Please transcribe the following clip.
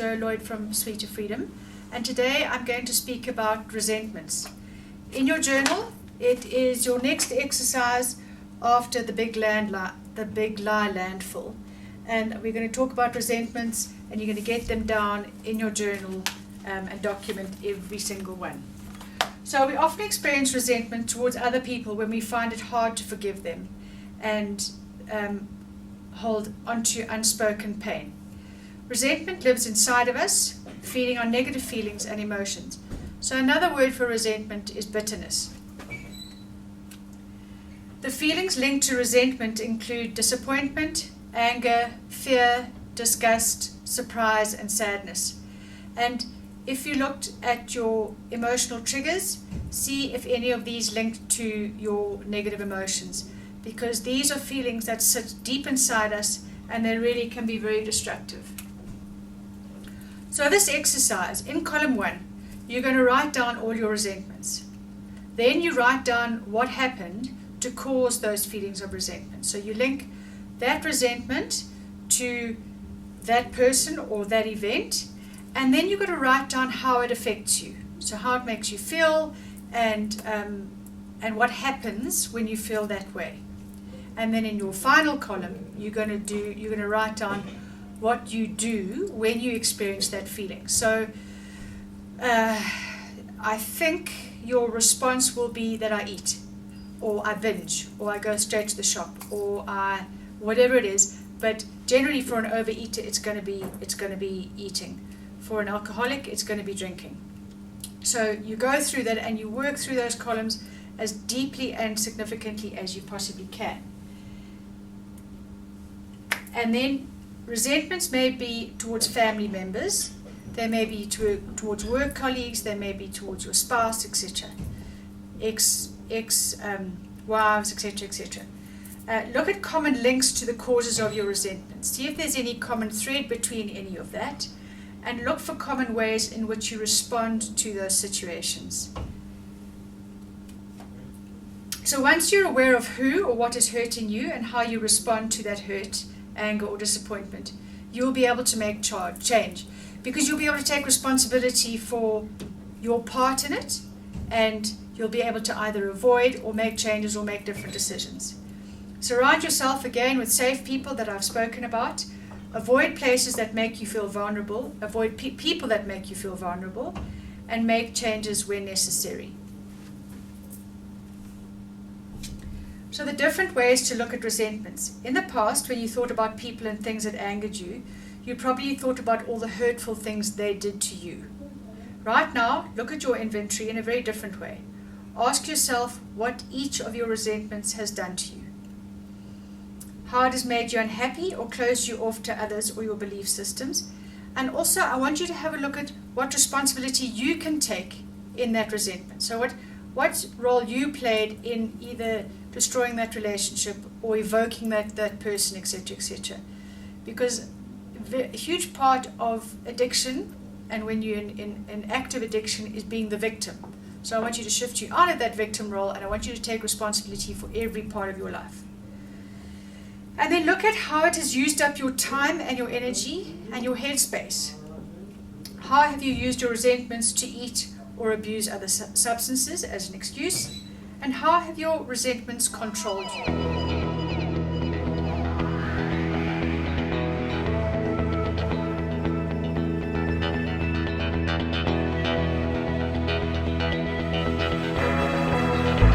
Jo Lloyd from Sweet to Freedom, and today I'm going to speak about resentments. In your journal, it is your next exercise after the big lie landfall, and we're going to talk about resentments, and you're going to get them down in your journal and document every single one. So we often experience resentment towards other people when we find it hard to forgive them and hold onto unspoken pain. Resentment lives inside of us, feeding on negative feelings and emotions. So another word for resentment is bitterness. The feelings linked to resentment include disappointment, anger, fear, disgust, surprise, and sadness. And if you looked at your emotional triggers, see if any of these link to your negative emotions, because these are feelings that sit deep inside us and they really can be very destructive. So this exercise, in column 1, you're going to write down all your resentments. Then you write down what happened to cause those feelings of resentment. So you link that resentment to that person or that event, and then you've got to write down how it affects you. So how it makes you feel and what happens when you feel that way. And then in your final column, you're going to write down what you do when you experience that feeling. So I think your response will be that I eat, or I binge, or I go straight to the shop, or whatever it is. But generally, for an overeater, it's going to be eating. For an alcoholic, it's going to be drinking. So you go through that and you work through those columns as deeply and significantly as you possibly can. And then resentments may be towards family members, they may be towards work colleagues, they may be towards your spouse, etc. Wives, etc., etc. Look at common links to the causes of your resentment. See if there's any common thread between any of that, and look for common ways in which you respond to those situations. So once you're aware of who or what is hurting you and how you respond to that hurt, anger, or disappointment, you'll be able to make change, because you'll be able to take responsibility for your part in it, and you'll be able to either avoid or make changes or make different decisions. Surround yourself again with safe people that I've spoken about. Avoid places that make you feel vulnerable, avoid people that make you feel vulnerable, and make changes when necessary. So the different ways to look at resentments. In the past, when you thought about people and things that angered you, you probably thought about all the hurtful things they did to you. Right now, look at your inventory in a very different way. Ask yourself what each of your resentments has done to you. How it has made you unhappy or closed you off to others or your belief systems. And also, I want you to have a look at what responsibility you can take in that resentment. So what role you played in either destroying that relationship or evoking that person, etc., etc. Because a huge part of addiction, and when you're in active addiction, is being the victim. So I want you to shift you out of that victim role, and I want you to take responsibility for every part of your life. And then look at how it has used up your time and your energy and your headspace. How have you used your resentments to eat or abuse other substances as an excuse? And how have your resentments controlled you?